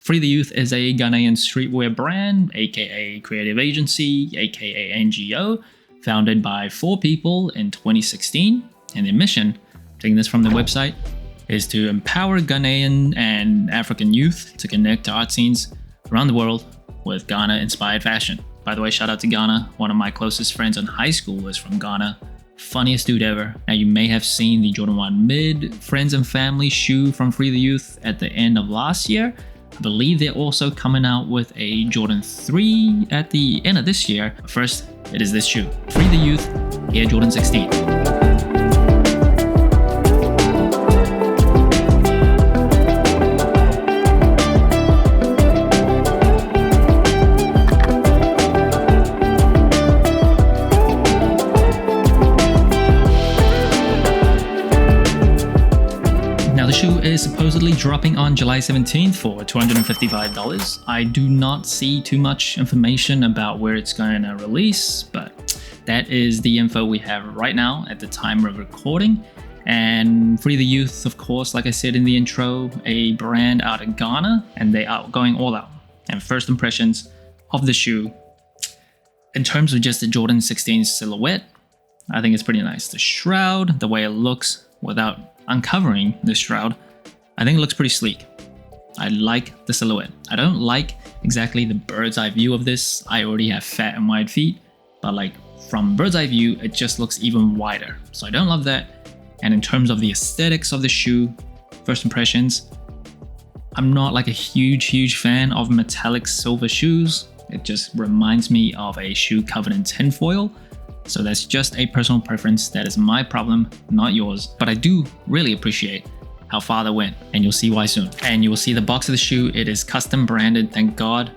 Free the Youth is a Ghanaian streetwear brand, aka creative agency, aka NGO, founded by 4 people in 2016, and their mission, taking this from the website, is to empower Ghanaian and African youth to connect to art scenes around the world with Ghana-inspired fashion. By the way, shout out to Ghana. One of my closest friends in high school is from Ghana. Funniest dude ever. Now you may have seen the Jordan 1 Mid Friends and Family shoe from Free the Youth at the end of last year. I believe they're also coming out with a Jordan 3 at the end of this year. First, it is this shoe. Free the Youth, Air Jordan 16. The shoe is supposedly dropping on July 17th for $255. I do not see too much information about where it's going to release, but that is the info we have right now at the time of recording. And Free the Youth, of course, like I said in the intro, a brand out of Ghana, and they are going all out. And first impressions of the shoe, in terms of just the Jordan 16 silhouette, I think it's pretty nice. The shroud, the way it looks without uncovering the shroud, I think it looks pretty sleek. I like the silhouette. I don't like exactly the bird's eye view of this. I already have fat and wide feet, but like from bird's eye view, it just looks even wider. So I don't love that. And in terms of the aesthetics of the shoe, first impressions, I'm not like a huge fan of metallic silver shoes. It just reminds me of a shoe covered in tinfoil. So that's just a personal preference. That is my problem, not yours. But I do really appreciate how far they went, and you'll see why soon. And you will see the box of the shoe. It is custom branded, thank God.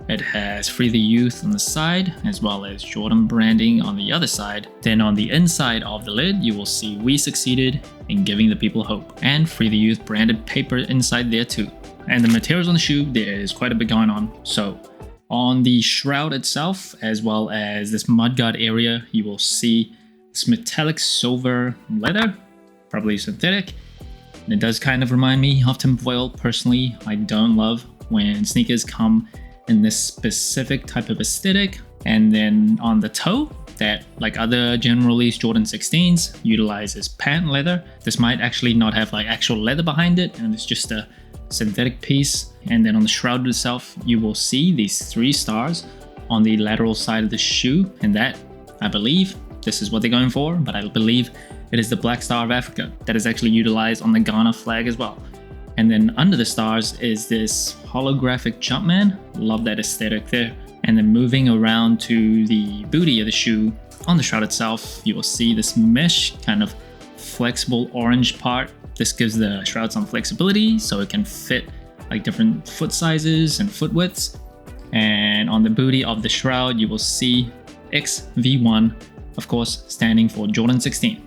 It has Free the Youth on the side, as well as Jordan branding on the other side. Then on the inside of the lid, you will see "We succeeded in giving the people hope," and Free the Youth branded paper inside there too. And the materials on the shoe, there is quite a bit going on. So on the shroud itself, as well as this mudguard area, you will see this metallic silver leather, probably synthetic. And it does kind of remind me of tinfoil. Personally, I don't love when sneakers come in this specific type of aesthetic. And then on the toe, that like other general release Jordan 16s utilizes patent leather. This might actually not have like actual leather behind it, and it's just a synthetic piece. And then on the shroud itself, you will see these 3 stars on the lateral side of the shoe, and that, I believe, this is what they're going for, but I believe it is the Black Star of Africa that is actually utilized on the Ghana flag as well. And then under the stars is this holographic Jumpman. Love that aesthetic there. And then moving around to the booty of the shoe, on the shroud itself, you will see this mesh kind of flexible orange part. This gives the shroud some flexibility so it can fit like different foot sizes and foot widths. And on the booty of the shroud, you will see XV1, of course, standing for Jordan 16.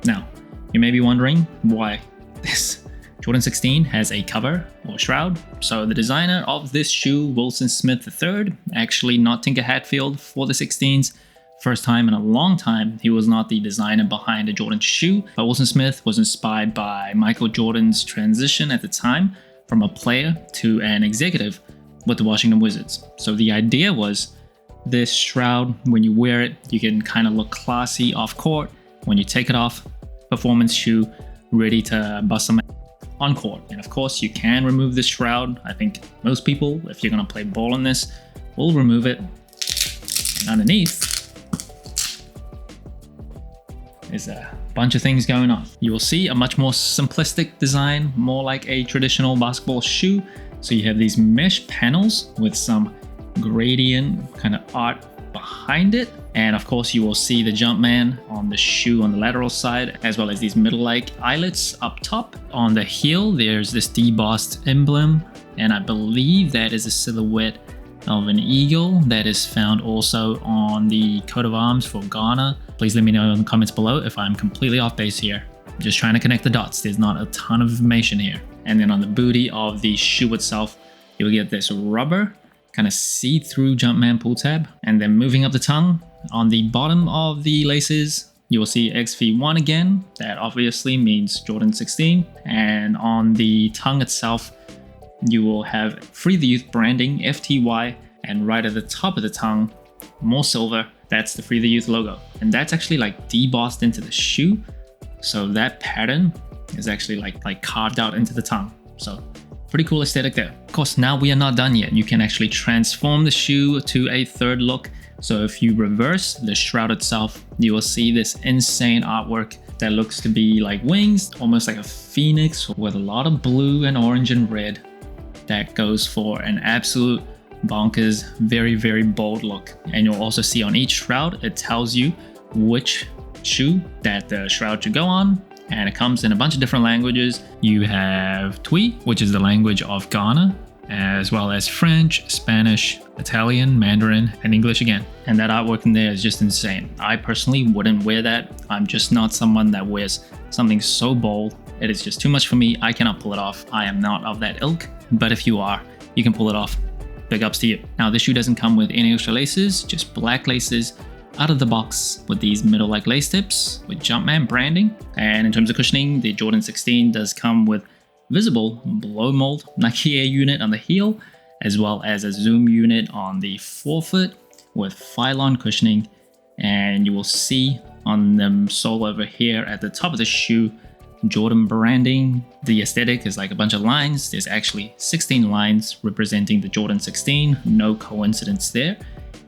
Now, you may be wondering why this Jordan 16 has a cover or shroud. So the designer of this shoe, Wilson Smith III, actually not Tinker Hatfield for the 16s. First time in a long time, he was not the designer behind a Jordan shoe, but Wilson Smith was inspired by Michael Jordan's transition at the time from a player to an executive with the Washington Wizards. So the idea was this shroud, when you wear it, you can kind of look classy off court. When you take it off, performance shoe, ready to bust some on court. And of course, you can remove this shroud. I think most people, if you're going to play ball in this, will remove it. And underneath is a bunch of things going on. You will see a much more simplistic design, more like a traditional basketball shoe. So you have these mesh panels with some gradient kind of art behind it. And of course, you will see the Jumpman on the shoe on the lateral side, as well as these middle-like eyelets up top. On the heel, there's this debossed emblem, and I believe that is a silhouette of an eagle that is found also on the coat of arms for Ghana. Please let me know in the comments below if I'm completely off base here. I'm just trying to connect the dots. There's not a ton of information here. And then on the booty of the shoe itself, you'll get this rubber kind of see-through Jumpman pull tab. And then moving up the tongue, on the bottom of the laces, you will see XV1 again. That obviously means Jordan 16. And on the tongue itself, you will have Free the Youth branding, FTY, and right at the top of the tongue, more silver, that's the Free the Youth logo. And that's actually like debossed into the shoe. So that pattern is actually like carved out into the tongue. So pretty cool aesthetic there. Of course, now we are not done yet. You can actually transform the shoe to a third look. So if you reverse the shroud itself, you will see this insane artwork that looks to be like wings, almost like a phoenix with a lot of blue and orange and red. That goes for an absolute bonkers, very, very bold look. And you'll also see on each shroud, it tells you which shoe that the shroud should go on. And it comes in a bunch of different languages. You have Twi, which is the language of Ghana, as well as French, Spanish, Italian, Mandarin, and English again. And that artwork in there is just insane. I personally wouldn't wear that. I'm just not someone that wears something so bold. It is just too much for me. I cannot pull it off. I am not of that ilk. But if you are, you can pull it off. Big ups to you. Now, this shoe doesn't come with any extra laces, just black laces out of the box with these middle-like lace tips with Jumpman branding. And in terms of cushioning, the Jordan 16 does come with visible blow mold Nike Air unit on the heel, as well as a zoom unit on the forefoot with Phylon cushioning. And you will see on the sole over here at the top of the shoe, Jordan branding. The aesthetic is like a bunch of lines. There's actually 16 lines representing the Jordan 16. No coincidence there.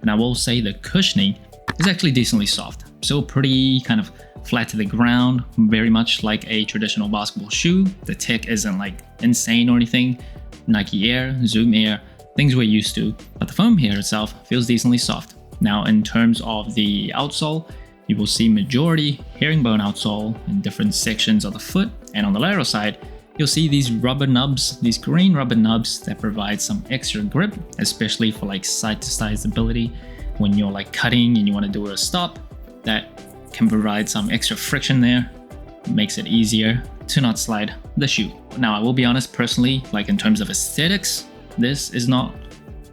And I will say the cushioning is actually decently soft. Still pretty kind of flat to the ground, very much like a traditional basketball shoe. The tech isn't like insane or anything. Nike Air, Zoom Air, things we're used to. But the foam here itself feels decently soft. Now, in terms of the outsole, you will see majority herringbone outsole in different sections of the foot. And on the lateral side, you'll see these rubber nubs, these green rubber nubs that provide some extra grip, especially for like side to side stability. When you're like cutting and you want to do a stop, that can provide some extra friction there. Makes it easier to not slide the shoe. Now, I will be honest, personally, like in terms of aesthetics, this is not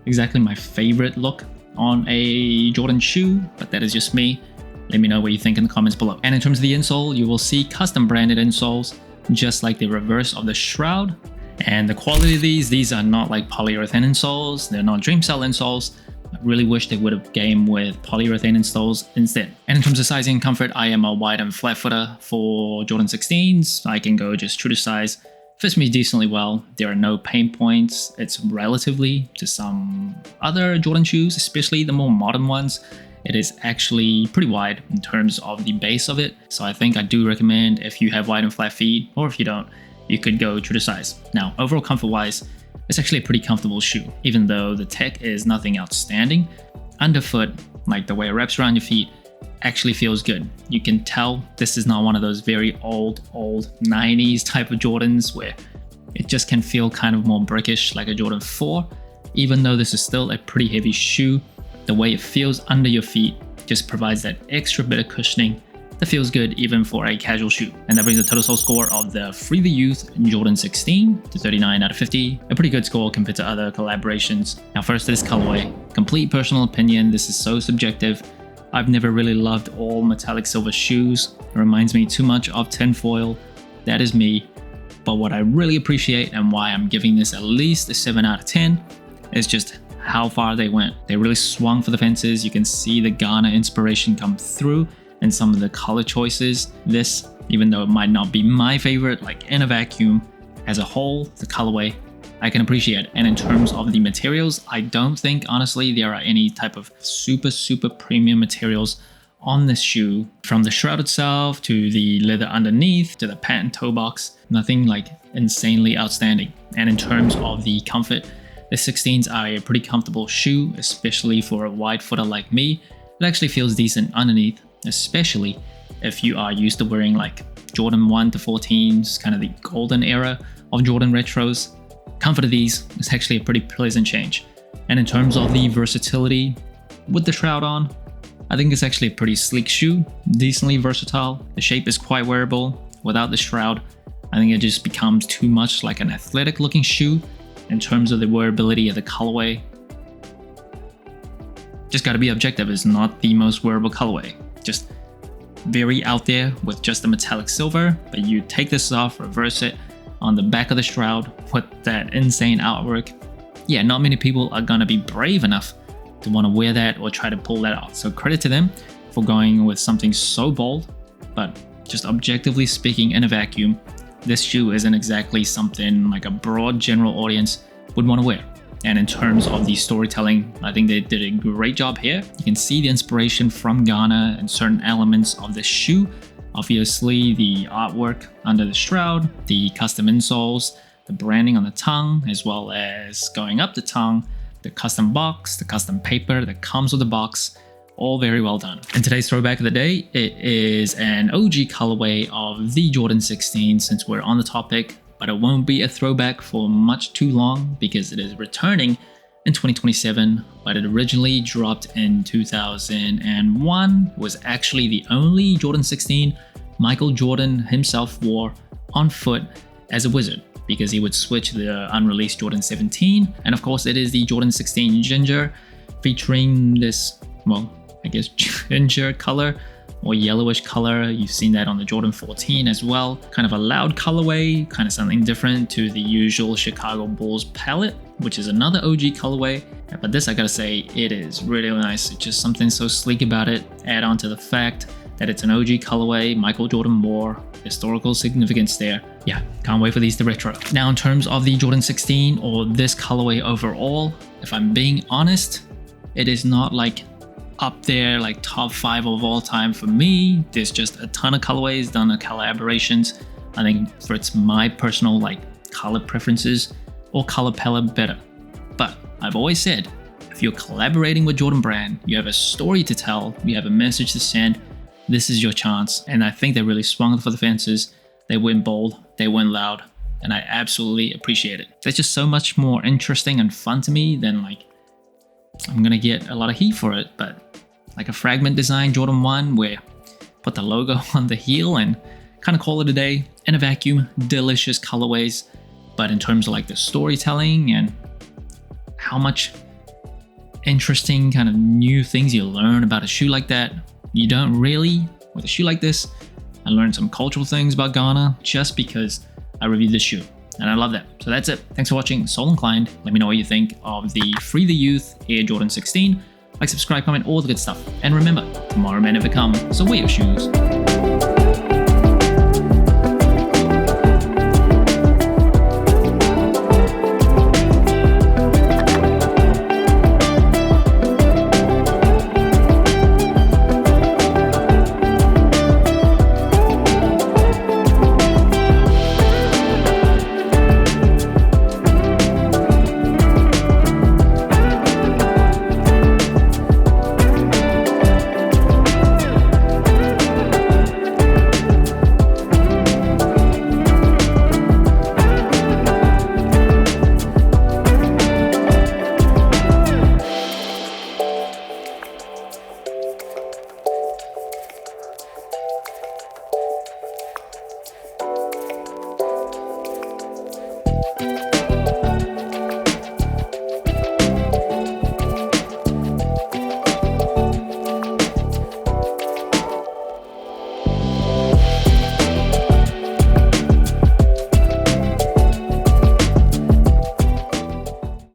exactly my favorite look on a Jordan shoe, but that is just me. Let me know what you think in the comments below. And in terms of the insole, you will see custom branded insoles, just like the reverse of the shroud. And the quality of these are not like polyurethane insoles. They're not dream cell insoles. I really wish they would have game with polyurethane insoles instead. And in terms of sizing and comfort, I am a wide and flat footer for Jordan 16s. I can go just true to size. Fits me decently well. There are no pain points. It's relatively to some other Jordan shoes, especially the more modern ones. It is actually pretty wide in terms of the base of it. So I think I do recommend if you have wide and flat feet, or if you don't, you could go true to size. Now, overall comfort wise, it's actually a pretty comfortable shoe, even though the tech is nothing outstanding. Underfoot, like the way it wraps around your feet, actually feels good. You can tell this is not one of those very old 90s type of Jordans where it just can feel kind of more brickish like a Jordan 4. Even though this is still a pretty heavy shoe, the way it feels under your feet just provides that extra bit of cushioning that feels good even for a casual shoe. And that brings the total sole score of the Free the Youth Jordan 16 to 39 out of 50. A pretty good score compared to other collaborations. Now first, this colorway. Complete personal opinion, this is so subjective. I've never really loved all metallic silver shoes. It reminds me too much of tinfoil. That is me. But what I really appreciate and why I'm giving this at least a 7 out of 10 is just how far they went. They really swung for the fences. You can see the Ghana inspiration come through and some of the color choices. This, even though it might not be my favorite, like in a vacuum, as a whole, the colorway, I can appreciate. And in terms of the materials, I don't think, honestly, there are any type of super premium materials on this shoe. From the shroud itself, to the leather underneath, to the patent toe box, nothing like insanely outstanding. And in terms of the comfort, the 16s are a pretty comfortable shoe, especially for a wide footer like me. It actually feels decent underneath, especially if you are used to wearing like Jordan 1 to 14s, kind of the golden era of Jordan retros. Comfort of these is actually a pretty pleasant change. And in terms of the versatility with the shroud on, I think it's actually a pretty sleek shoe, decently versatile. The shape is quite wearable. Without the shroud, I think it just becomes too much like an athletic looking shoe. In terms of the wearability of the colorway, just gotta be objective, it's not the most wearable colorway. Just very out there with just the metallic silver, but you take this off, reverse it, on the back of the Shroud with that insane artwork. Yeah, not many people are gonna be brave enough to want to wear that or try to pull that off. So credit to them for going with something so bold, but just objectively speaking, in a vacuum, this shoe isn't exactly something like a broad general audience would want to wear. And in terms of the storytelling, I think they did a great job here. You can see the inspiration from Ghana and certain elements of the shoe. Obviously, the artwork under the Shroud, the custom insoles, the branding on the tongue, as well as going up the tongue, the custom box, the custom paper that comes with the box, all very well done. And today's throwback of the day, it is an OG colorway of the Jordan 16 since we're on the topic, but it won't be a throwback for much too long because it is returning in 2027, but it originally dropped in 2001, was actually the only Jordan 16 Michael Jordan himself wore on foot as a Wizard, because he would switch the unreleased Jordan 17. And of course, it is the Jordan 16 Ginger, featuring this, well, I guess ginger color or yellowish color. You've seen that on the Jordan 14 as well. Kind of a loud colorway, kind of something different to the usual Chicago Bulls palette, which is another OG colorway. But this, I gotta say, it is really nice. It's just something so sleek about it. Add on to the fact that it's an OG colorway, Michael Jordan wore, historical significance there. Yeah, can't wait for these to retro. Now, in terms of the Jordan 16 or this colorway overall, if I'm being honest, it is not like up there like top 5 of all time for me. There's just a ton of colorways, ton of collaborations. I think for it's my personal like color preferences or color palette better. But I've always said, if you're collaborating with Jordan Brand, you have a story to tell, you have a message to send, this is your chance. And I think they really swung for the fences. They went bold, they went loud, and I absolutely appreciate it. It's just so much more interesting and fun to me than like, I'm gonna get a lot of heat for it, but like a fragment design Jordan 1 where put the logo on the heel and kind of call it a day. In a vacuum, delicious colorways, but in terms of like the storytelling and how much interesting kind of new things you learn about a shoe like that, you don't really with a shoe like this. I learned some cultural things about Ghana just because I reviewed this shoe, and I love that. So that's it. Thanks for watching. Soul Inclined. Let me know what you think of the Free the Youth Air Jordan 16. Like, subscribe, comment, all the good stuff. And remember, tomorrow may never come, so wear your shoes.